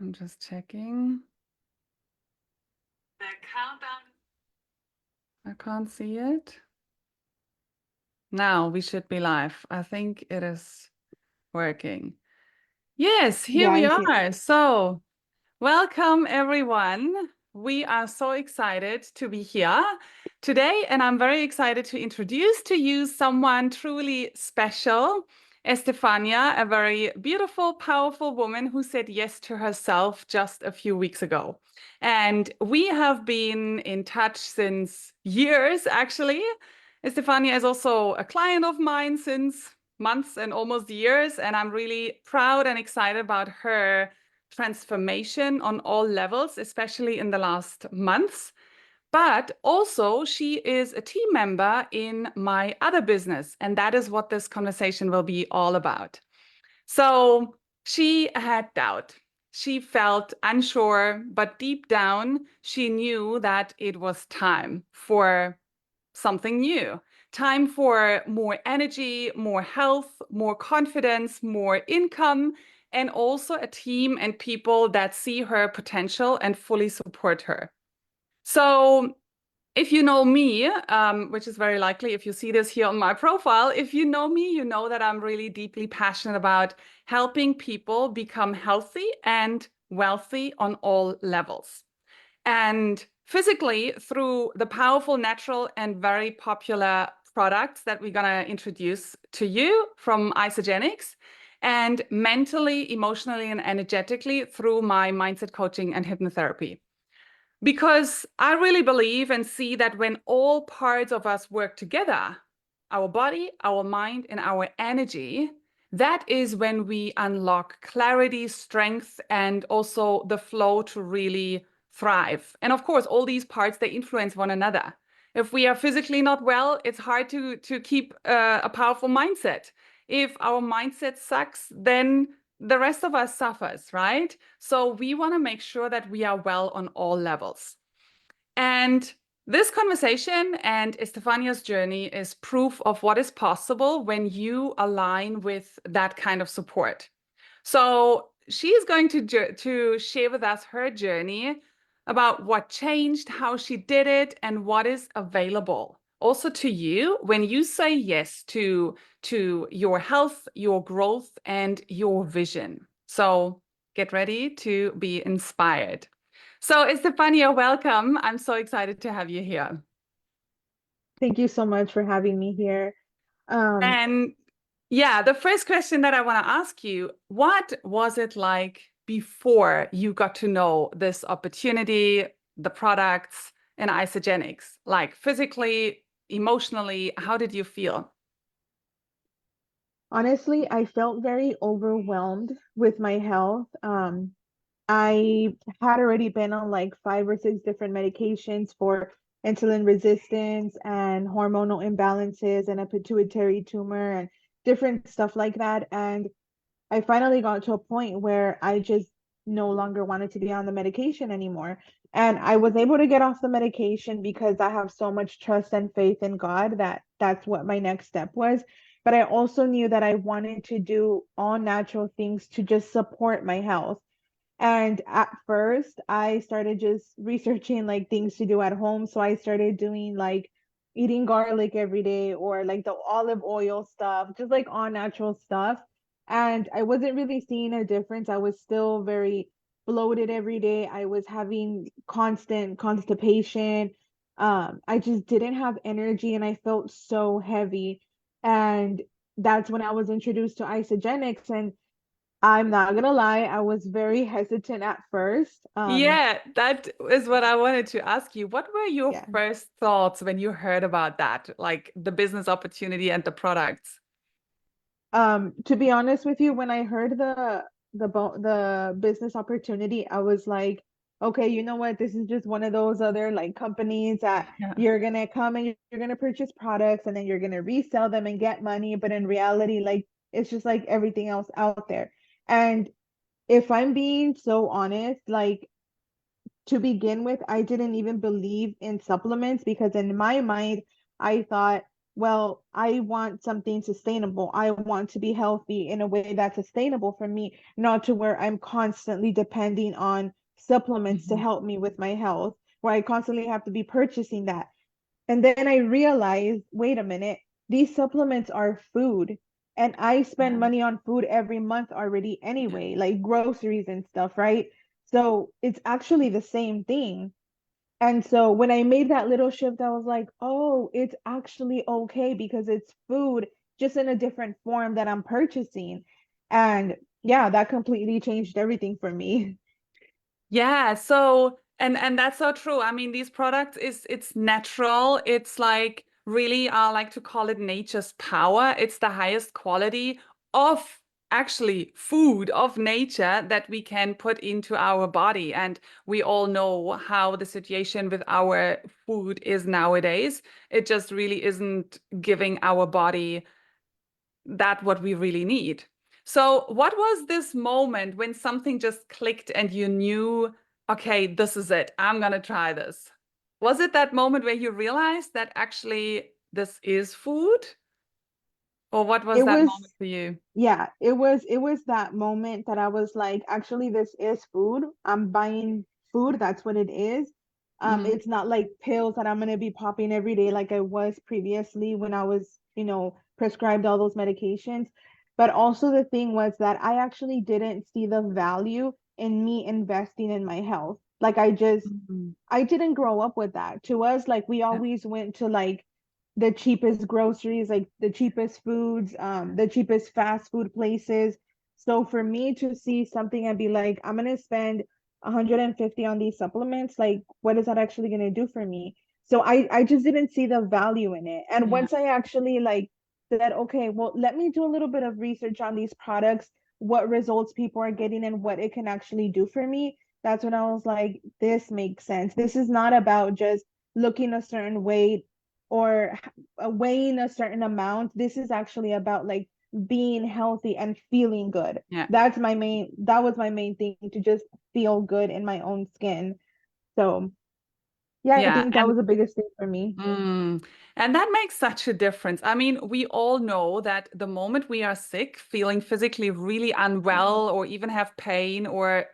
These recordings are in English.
I'm just checking. The countdown. I can't see it. Now we should be live. I think it is working. Yes, here Yeah, we I see it. are. So, welcome everyone. We are so excited to be here today, and I'm very excited to introduce to you someone truly special, Estefania, a very beautiful, powerful woman who said yes to herself just a few weeks ago. And we have been in touch since years, actually. Estefania is also a client of mine since months and almost years, and I'm really proud and excited about her transformation on all levels, especially in the last months. But also, she is a team member in my other business, and that is what this conversation will be all about. So, she had doubt. She felt unsure, but deep down, she knew that it was time for something new. Time for more energy, more health, more confidence, more income, and also a team and people that see her potential and fully support her. So, if you know me, which is very likely if you see this here on my profile, if you know me, you know that I'm really deeply passionate about helping people become healthy and wealthy on all levels. And physically, through the powerful, natural, and very popular products that we're going to introduce to you from Isogenics, and mentally, emotionally, and energetically through my mindset coaching and hypnotherapy. Because I really believe and see that when all parts of us work together, our body, our mind, and our energy, that is when we unlock clarity, strength, and also the flow to really thrive. And of course, all these parts, they influence one another. If we are physically not well, it's hard to keep a powerful mindset. If our mindset sucks, then the rest of us suffers, right? So we want to make sure that we are well on all levels. And this conversation and Estefania's journey is proof of what is possible when you align with that kind of support. So she is going to share with us her journey about what changed, how she did it, and what is available also to you when you say yes to your health, your growth, and your vision. So get ready to be inspired. So Estefania, welcome. I'm so excited to have you here. Thank you so much for having me here. Um, And yeah, the first question that I want to ask you, what was it like before you got to know this opportunity, the products, and Isogenics? Like physically, emotionally, how did you feel? Honestly, I felt very overwhelmed with my health. I had already been on like 5 or 6 different medications for insulin resistance and hormonal imbalances and a pituitary tumor and different stuff like that. And I finally got to a point where I just no longer wanted to be on the medication anymore. And I was able to get off the medication because I have so much trust and faith in God that that's what my next step was. But I also knew that I wanted to do all natural things to just support my health. And at first, I started just researching like things to do at home. So I started doing like eating garlic every day or like the olive oil stuff, just like all natural stuff. And I wasn't really seeing a difference. I was still very bloated every day. I was having constant constipation. I just didn't have energy and I felt so heavy. And that's when I was introduced to isogenics. And I'm not gonna lie, I was very hesitant at first. Yeah, that is what I wanted to ask you. What were your Yeah. first thoughts when you heard about that, like the business opportunity and the products? To be honest with you, when I heard the business opportunity, I was like, okay, you know what? This is just one of those other like companies that Yeah. you're gonna come and you're gonna purchase products and then you're gonna resell them and get money. But in reality, like it's just like everything else out there. And if I'm being so honest, like to begin with, I didn't even believe in supplements because in my mind, I thought well, I want something sustainable. I want to be healthy in a way that's sustainable for me, not to where I'm constantly depending on supplements to Mhm. help me with my health, where I constantly have to be purchasing that. And then I realized, wait a minute, these supplements are food. And I spend Yeah, money on food every month already yeah. anyway, like groceries and stuff, right? So it's actually the same thing. And so when I made that little shift, I was like, oh, it's actually okay because it's food just in a different form that I'm purchasing. And yeah, that completely changed everything for me. Yeah, so and that's so true. I mean, these products is it's natural. It's like really I like to call it nature's power. It's the highest quality of actually food of nature that we can put into our body. And we all know how the situation with our food is nowadays. It just really isn't giving our body that what we really need. So, what was this moment when something just clicked and you knew, okay, this is it. I'm gonna try this. Was it that moment where you realized that actually this is food? Or what was It that was moment for you? Yeah, it was that moment that I was like, actually, this is food. I'm buying food. That's what it is. Mm, It's not like pills that I'm gonna be popping every day like I was previously when I was, prescribed all those medications. But also the thing was that I actually didn't see the value in me investing in my health. Like mm, I didn't grow up with that. To us, like we yeah, always went to like the cheapest groceries, like the cheapest foods, the cheapest fast food places. So for me to see something and be like, I'm gonna spend 150 on these supplements, like what is that actually gonna do for me? So I just didn't see the value in it. And yeah, once I actually like said, okay, well, let me do a little bit of research on these products, what results people are getting and what it can actually do for me. That's when I was like, this makes sense. This is not about just looking a certain way or weighing a certain amount. This is actually about like being healthy and feeling good. yeah, That was my main thing, to just feel good in my own skin. So yeah, I yeah. think that was the biggest thing for me. Mm. And that makes such a difference. I mean, we all know that the moment we are sick, feeling physically really unwell, or even have pain or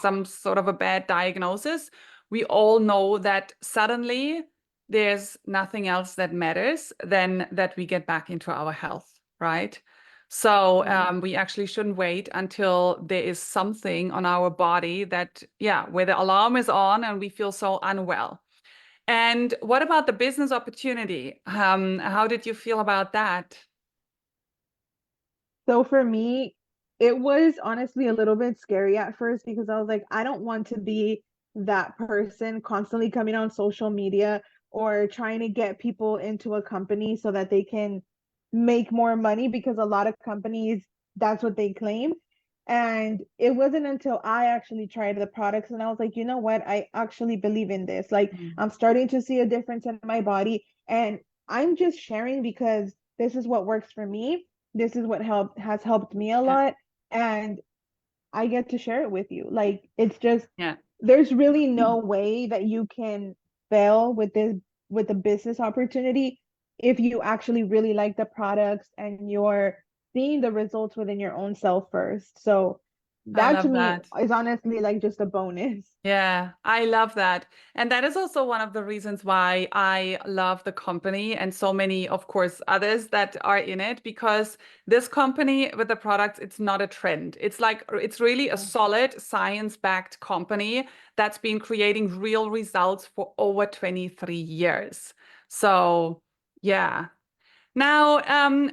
some sort of a bad diagnosis, we all know that suddenly there's nothing else that matters than that we get back into our health, right? So Yeah. we actually shouldn't wait until there is something on our body that, yeah, where the alarm is on and we feel so unwell. And what about the business opportunity? How did you feel about that? So for me, it was honestly a little bit scary at first because I was like, I don't want to be that person constantly coming on social media or trying to get people into a company so that they can make more money, because a lot of companies, that's what they claim. And it wasn't until I actually tried the products and I was like, you know what? I actually believe in this. Like, Mm, I'm starting to see a difference in my body, and I'm just sharing because this is what works for me. This is what has helped me a yeah, lot, and I get to share it with you. Like, it's just, yeah. there's really no way that you can fail with this, with the business opportunity, if you actually really like the products and you're seeing the results within your own self first. So I that to love me that. is honestly like just a bonus. Yeah, I love that. And that is also one of the reasons why I love the company and so many, of course, others that are in it, because this company with the products, it's not a trend. It's like, it's really a solid science-backed company that's been creating real results for over 23 years. So, yeah, now,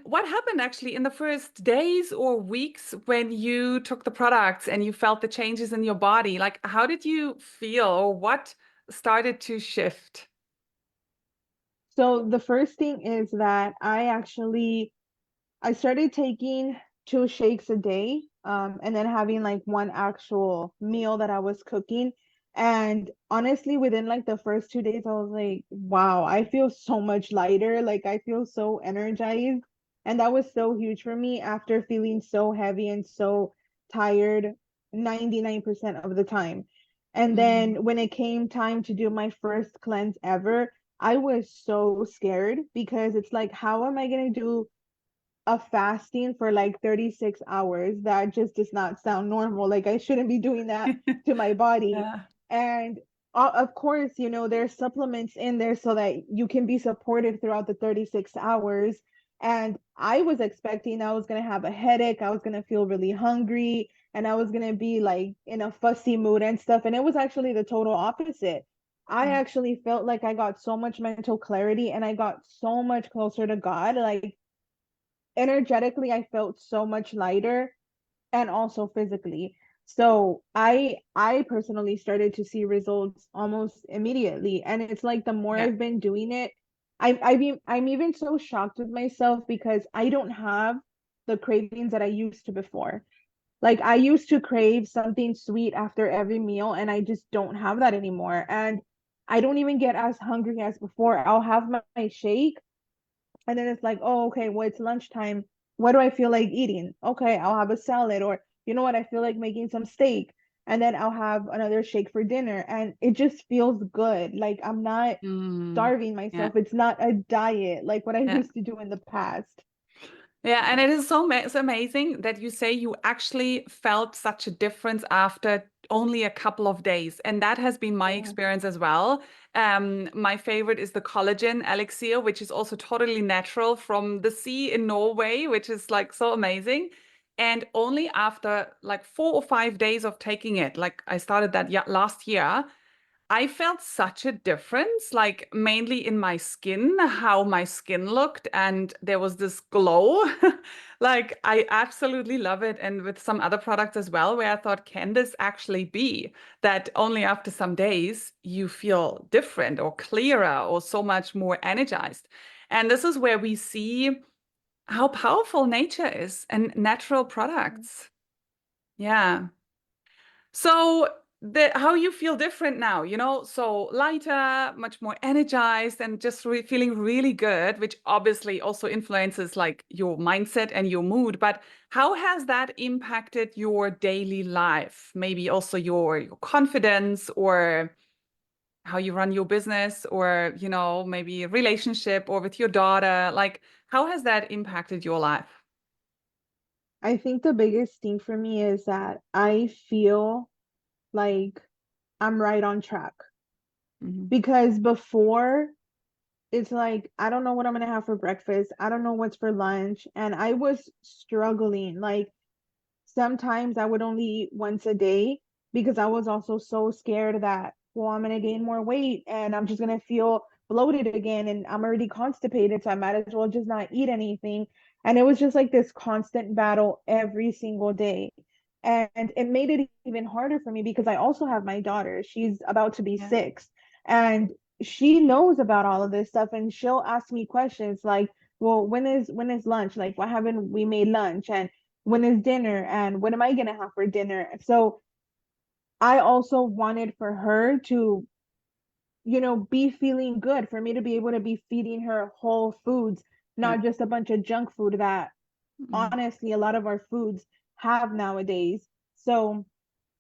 what happened actually in the first days or weeks when you took the products and you felt the changes in your body? Like, how did you feel, or what started to shift? So the first thing is that I started taking two shakes a day, and then having like one actual meal that I was cooking. And honestly, within like the first 2 days, I was like, wow, I feel so much lighter. Like, I feel so energized. And that was so huge for me after feeling so heavy and so tired 99% of the time. And Mm, then when it came time to do my first cleanse ever, I was so scared because it's like, how am I going to do a fasting for like 36 hours? That just does not sound normal. Like I shouldn't be doing that to my body. Yeah. And of course, there's supplements in there so that you can be supported throughout the 36 hours. And I was expecting I was going to have a headache, I was going to feel really hungry, and I was going to be like in a fussy mood and stuff. And it was actually the total opposite. I Mm, actually felt like I got so much mental clarity and I got so much closer to God. Like energetically, I felt so much lighter and also physically. So I personally started to see results almost immediately. And it's like the more yeah. I've been doing it, I'm even so shocked with myself because I don't have the cravings that I used to before. Like I used to crave something sweet after every meal, and I just don't have that anymore. And I don't even get as hungry as before. I'll have my shake and then it's like, oh, okay, well, it's lunchtime. What do I feel like eating? Okay, I'll have a salad, or you know what, I feel like making some steak. And then I'll have another shake for dinner. And it just feels good. Like I'm not Mm, starving yeah. myself. It's not a diet like what I Yeah. used to do in the past. Yeah, and it is so amazing that you say you actually felt such a difference after only a couple of days. And that has been my Yeah. experience as well. My favorite is the collagen elixir, which is also totally natural from the sea in Norway, which is like so amazing. And only after like 4 or 5 days of taking it, like I started that last year, I felt such a difference, like mainly in my skin, how my skin looked, and there was this glow. Like, I absolutely love it. And with some other products as well, where I thought, can this actually be that only after some days you feel different or clearer or so much more energized? And this is where we see how powerful nature is and natural products. Yeah. So how you feel different now, so lighter, much more energized, and just feeling really good, which obviously also influences like your mindset and your mood. But how has that impacted your daily life? Maybe also your confidence or how you run your business or, maybe a relationship or with your daughter. Like, how has that impacted your life? I think the biggest thing for me is that I feel like I'm right on track Hmm. because before it's like I don't know what I'm gonna have for breakfast. I don't know what's for lunch. And I was struggling. Like sometimes I would only eat once a day because I was also so scared that, well, I'm gonna gain more weight and I'm just gonna feel bloated again and I'm already constipated, so I might as well just not eat anything. And it was just like this constant battle every single day. And it made it even harder for me because I also have my daughter. She's about to be Yeah. 6, and she knows about all of this stuff, and she'll ask me questions like, well, when is lunch? Like, why haven't we made lunch? And when is dinner and what am I gonna have for dinner? So I also wanted for her to, be feeling good, for me to be able to be feeding her whole foods, Yeah. not just a bunch of junk food that Mm. honestly a lot of our foods have nowadays. So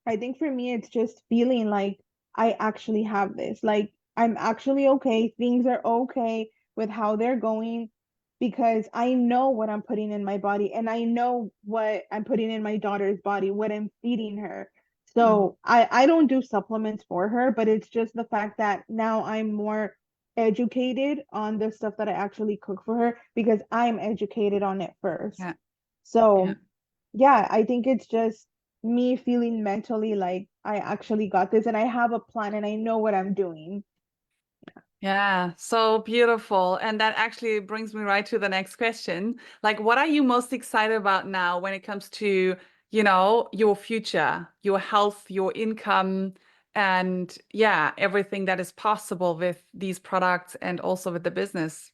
I think for me, it's just feeling like I actually have this. Like I'm actually okay. Things are okay with how they're going because I know what I'm putting in my body and I know what I'm putting in my daughter's body, what I'm feeding her. Mm. So I don't do supplements for her, but it's just the fact that now I'm more educated on the stuff that I actually cook for her because I'm educated on it first. Yeah. Yeah. So yeah, I think it's just me feeling mentally like I actually got this and I have a plan and I know what I'm doing. Yeah, so beautiful. And that actually brings me right to the next question. Like, what are you most excited about now when it comes to, your future, your health, your income, and yeah, everything that is possible with these products and also with the business?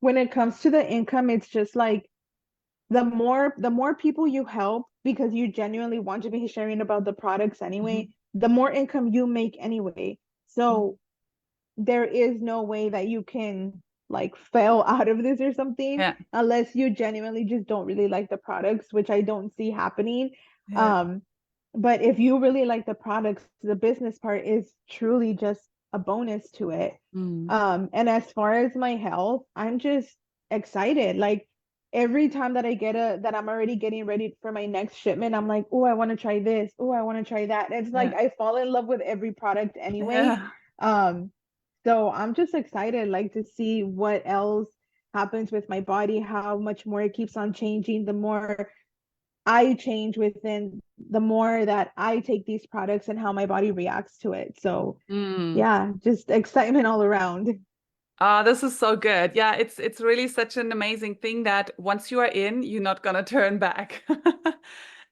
When it comes to the income, it's just like the more people you help because you genuinely want to be sharing about the products anyway, Mhm. the more income you make anyway. Mhm. So there is no way that you can like fail out of this or something Yeah, unless you genuinely just don't really like the products, which I don't see happening. yeah, Um, but if you really like the products, the business part is truly just a bonus to it. Mm. And as far as my health, I'm just excited. Like every time that that I'm already getting ready for my next shipment, I'm like, oh, I want to try this. Oh, I want to try that. It's like Yeah. I fall in love with every product anyway. Yeah. Um, so I'm just excited, like to see what else happens with my body, how much more it keeps on changing, the more I change within, the more that I take these products and how my body reacts to it. So Mm. yeah, just excitement all around. This is so good. Yeah, it's really such an amazing thing that once you are in, you're not gonna turn back.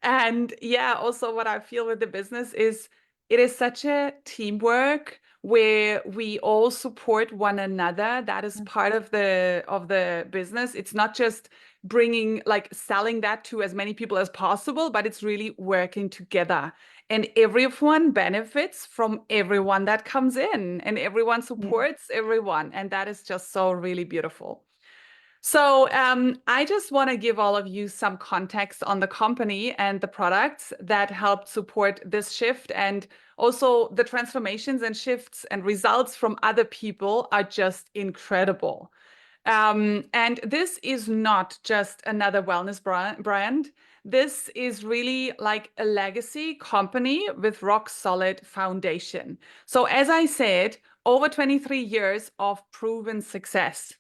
And yeah, also what I feel with the business is it is such a teamwork where we all support one another. That is part of the business. It's not just bringing like selling that to as many people as possible, but it's really working together. And everyone benefits from everyone that comes in, and everyone Yeah. supports everyone. And that is just so really beautiful. So I just want to give all of you some context on the company and the products that helped support this shift. And also the transformations and shifts and results from other people are just incredible. And this is not just another wellness brand. This is really like a legacy company with rock solid foundation. So as I said, over 23 years of proven success.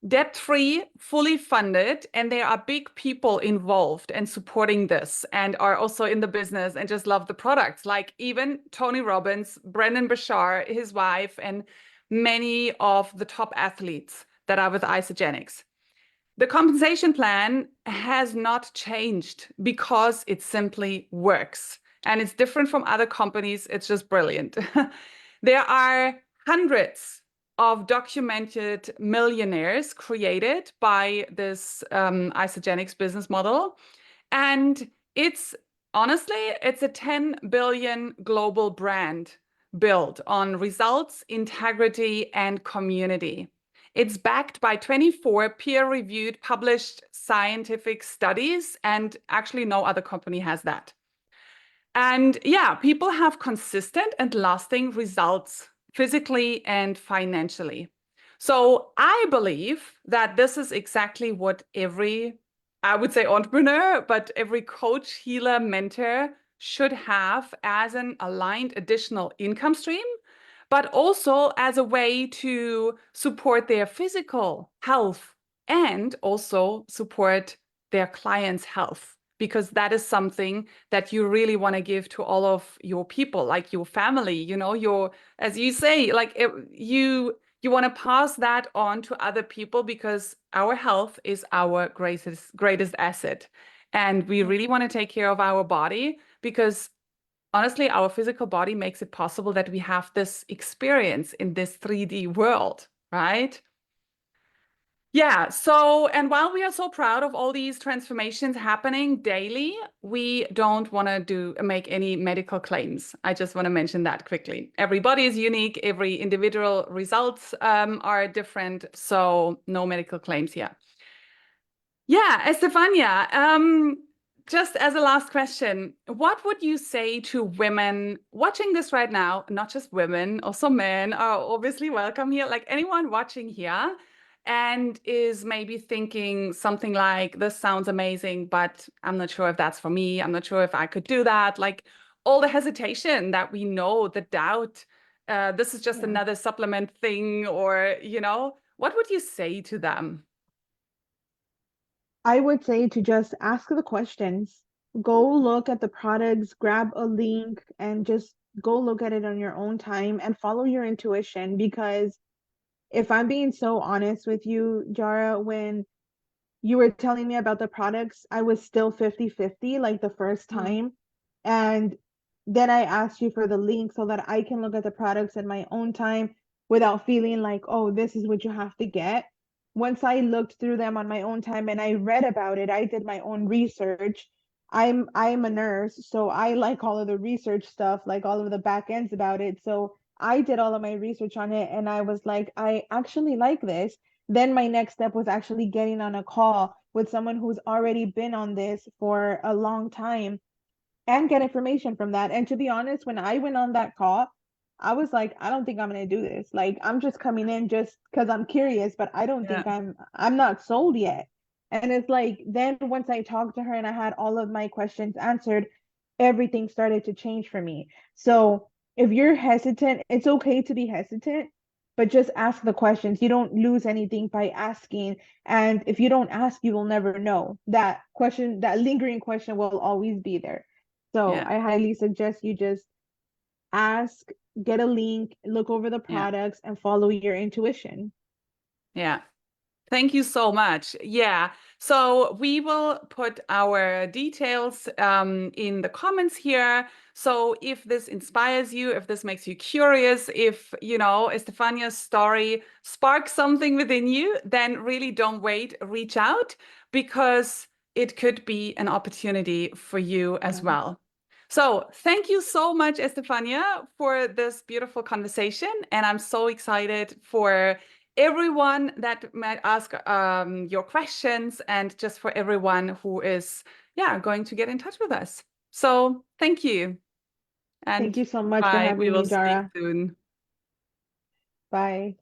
Debt-free, fully funded, and there are big people involved and supporting this and are also in the business and just love the products, like even Tony Robbins, Brendan Bashar, his wife, and many of the top athletes that are with Isogenics. The compensation plan has not changed because it simply works. And it's different from other companies. It's just brilliant. There are hundreds of documented millionaires created by this Isogenics business model. And it's honestly, it's a 10 billion global brand built on results, integrity, and community. It's backed by 24 peer-reviewed published scientific studies, and actually no other company has that. And yeah, people have consistent and lasting results physically and financially. So I believe that this is exactly what every, I would say entrepreneur, but every coach, healer, mentor should have as an aligned additional income stream, but also as a way to support their physical health and also support their clients' health, because that is something that you really want to give to all of your people, like your family, your, as you say, like you want to pass that on to other people because our health is our greatest asset. And we really want to take care of our body because honestly, our physical body makes it possible that we have this experience in this 3D world, right? Yeah, so, and while we are so proud of all these transformations happening daily, we don't want to make any medical claims. I just want to mention that quickly. Everybody is unique, every individual results are different, so no medical claims here. Yeah, Estefania, just as a last question, what would you say to women watching this right now? Not just women, also men are obviously welcome here. Like anyone watching here and is maybe thinking something like, this sounds amazing, but I'm not sure if that's for me. I'm not sure if I could do that. Like all the hesitation that we know, the doubt, this is just Yeah. another supplement thing, or, what would you say to them? I would say to just ask the questions. Go look at the products, grab a link, and just go look at it on your own time and follow your intuition. Because if I'm being so honest with you, Jara, when you were telling me about the products, I was still 50-50 like the first Mm. time. And then I asked you for the link so that I can look at the products in my own time without feeling like, oh, this is what you have to get. Once I looked through them on my own time and I read about it, I did my own research. I'm a nurse, so I like all of the research stuff, like all of the back ends about it. So I did all of my research on it and I was like, I actually like this. Then my next step was actually getting on a call with someone who's already been on this for a long time and get information from that. And to be honest, when I went on that call, I was like, I don't think I'm gonna do this. Like, I'm just coming in just because I'm curious, but I don't Yeah. think I'm not sold yet. And it's like then once I talked to her and I had all of my questions answered, everything started to change for me. So if you're hesitant, it's okay to be hesitant, but just ask the questions. You don't lose anything by asking. And if you don't ask, you will never know. That question, that lingering question will always be there. So Yeah. I highly suggest you just ask, get a link, look over the Yeah. products, and follow your intuition. Yeah. Thank you so much. Yeah. So we will put our details in the comments here. So if this inspires you, if this makes you curious, if, you know, Estefania's story sparks something within you, then really don't wait, reach out because it could be an opportunity for you as Yes. well. So thank you so much, Estefania, for this beautiful conversation. And I'm so excited for everyone that might ask your questions and just for everyone who is, yeah, going to get in touch with us. So thank you Thank and you so much for bye. We having will me, speak Jara. soon. Bye.